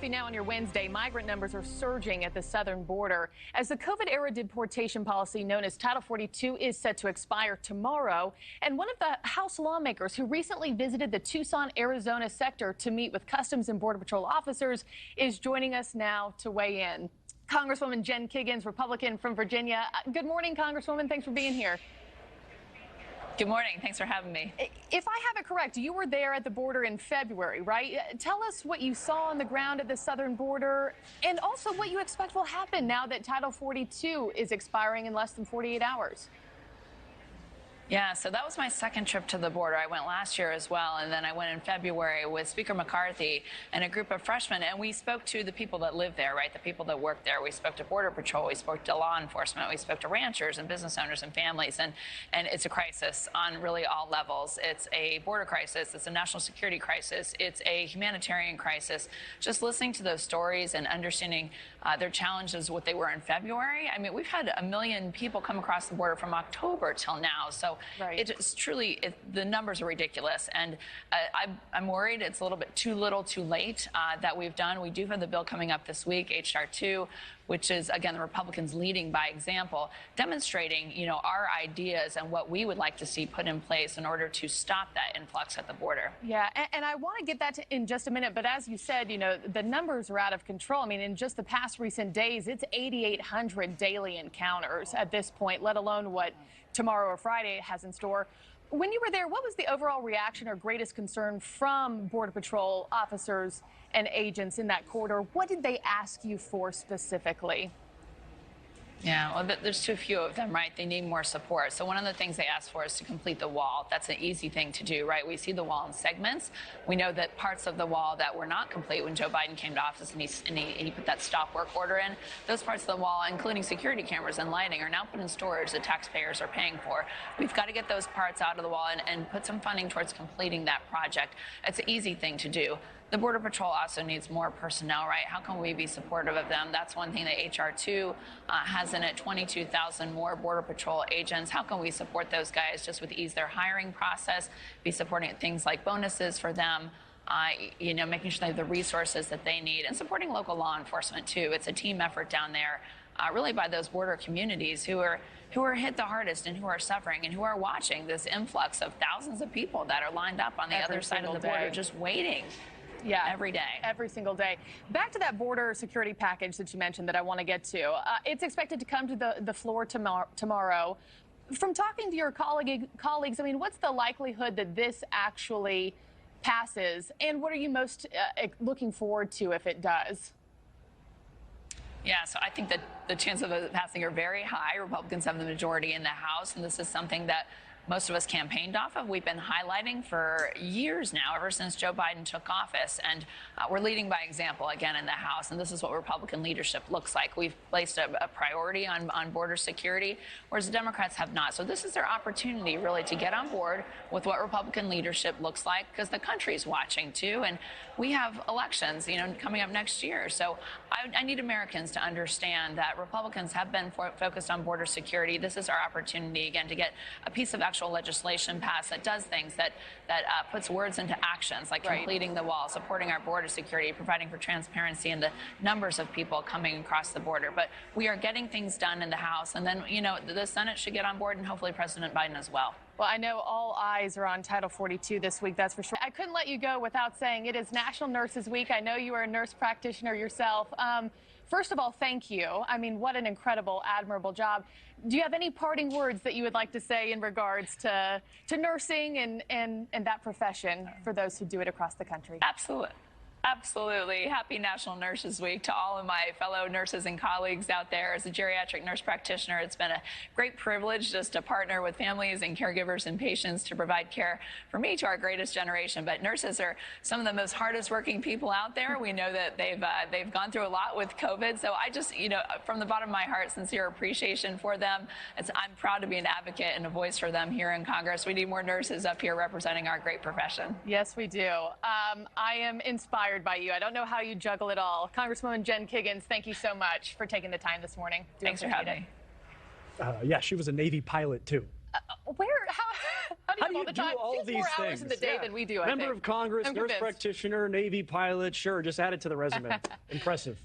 coffee now on your Wednesday. Migrant numbers are surging at the southern border as the COVID-era deportation policy known as Title 42 is set to expire tomorrow. And one of the House lawmakers who recently visited the Tucson, Arizona sector to meet with Customs and Border Patrol officers is joining us now to weigh in. Congresswoman Jen Kiggins, Republican from Virginia. Good morning, Congresswoman. Thanks for being here. Good morning. Thanks for having me. If I have it correct, you were there at the border in February, right? Tell us what you saw on the ground at the southern border and also what you expect will happen now that Title 42 is expiring in less than 48 hours. Yeah, so that was my second trip to the border. I went last year as well, and then I went in February with Speaker McCarthy and a group of freshmen, and we spoke to the people that live there, right, the people that work there. We spoke to Border Patrol, we spoke to law enforcement, we spoke to ranchers and business owners and families, and it's a crisis on really all levels. It's a border crisis, it's a national security crisis, it's a humanitarian crisis. Just listening to those stories and understanding their challenges, what they were in February. I mean, we've had 1 million people come across the border from October till now, so right. It's truly, the numbers are ridiculous, and I'm worried it's a little bit too little too late that we've done. We do have the bill coming up this week, H.R. 2, which is, again, the Republicans leading by example, demonstrating, our ideas and what we would like to see put in place in order to stop that influx at the border. Yeah, and I want to get that in just a minute, but as you said, the numbers are out of control. I mean, in just the past recent days, it's 8,800 daily encounters at this point, let alone what tomorrow or Friday has in store. When you were there, what was the overall reaction or greatest concern from Border Patrol officers and agents in that corridor? What did they ask you for specifically? Yeah, well, there's too few of them, right? They need more support. So one of the things they asked for is to complete the wall. That's an easy thing to do, right? We see the wall in segments. We know that parts of the wall that were not complete when Joe Biden came to office and he put that stop work order in, those parts of the wall, including security cameras and lighting, are now put in storage that taxpayers are paying for. We've got to get those parts out of the wall and put some funding towards completing that project. It's an easy thing to do. The Border Patrol also needs more personnel, right? How can we be supportive of them? That's one thing that H.R. 2 has in it, 22,000 more Border Patrol agents. How can we support those guys just with ease their hiring process, be supporting things like bonuses for them, making sure they have the resources that they need, and supporting local law enforcement, too. It's a team effort down there, really by those border communities who are hit the hardest and who are suffering and who are watching this influx of thousands of people that are lined up on the other side of the border just waiting. Yeah, every day. Every single day. Back to that border security package that you mentioned that I want to get to. It's expected to come to the floor tomorrow. From talking to your colleagues, I mean, what's the likelihood that this actually passes? And what are you most looking forward to if it does? Yeah, so I think that the chances of it passing are very high. Republicans have the majority in the House, and this is something that most of us campaigned off of. We've been highlighting for years now, ever since Joe Biden took office. And we're leading by example again in the House. And this is what Republican leadership looks like. We've placed a priority on border security, whereas the Democrats have not. So this is their opportunity, really, to get on board with what Republican leadership looks like, because the country's watching, too. And we have elections, coming up next year. So I need Americans to understand that Republicans have been focused on border security. This is our opportunity, again, to get a piece of actual legislation passed that does things, that puts words into actions, like completing the wall, supporting our border security, providing for transparency in the numbers of people coming across the border. But we are getting things done in the House, and then, the Senate should get on board, and hopefully President Biden as well. Well, I know all eyes are on Title 42 this week, that's for sure. I couldn't let you go without saying it is National Nurses Week. I know you are a nurse practitioner yourself. First of all, thank you. I mean, what an incredible, admirable job. Do you have any parting words that you would like to say in regards to nursing and that profession for those who do it across the country? Absolutely. Absolutely. Happy National Nurses Week to all of my fellow nurses and colleagues out there. As a geriatric nurse practitioner, it's been a great privilege just to partner with families and caregivers and patients to provide care for me to our greatest generation. But nurses are some of the most hardest working people out there. We know that they've gone through a lot with COVID. So I just, from the bottom of my heart, sincere appreciation for them. I'm proud to be an advocate and a voice for them here in Congress. We need more nurses up here representing our great profession. Yes, we do. I am inspired by you. I don't know how you juggle it all. Congresswoman Jen Kiggins, thank you so much for taking the time this morning. Thanks for having me. Yeah, she was a Navy pilot, too. How do you have all the time? all She has these more hours things? in the day than we do, I Member think. of Congress, I'm nurse convinced. practitioner, Navy pilot. Sure, just add it to the resume. Impressive.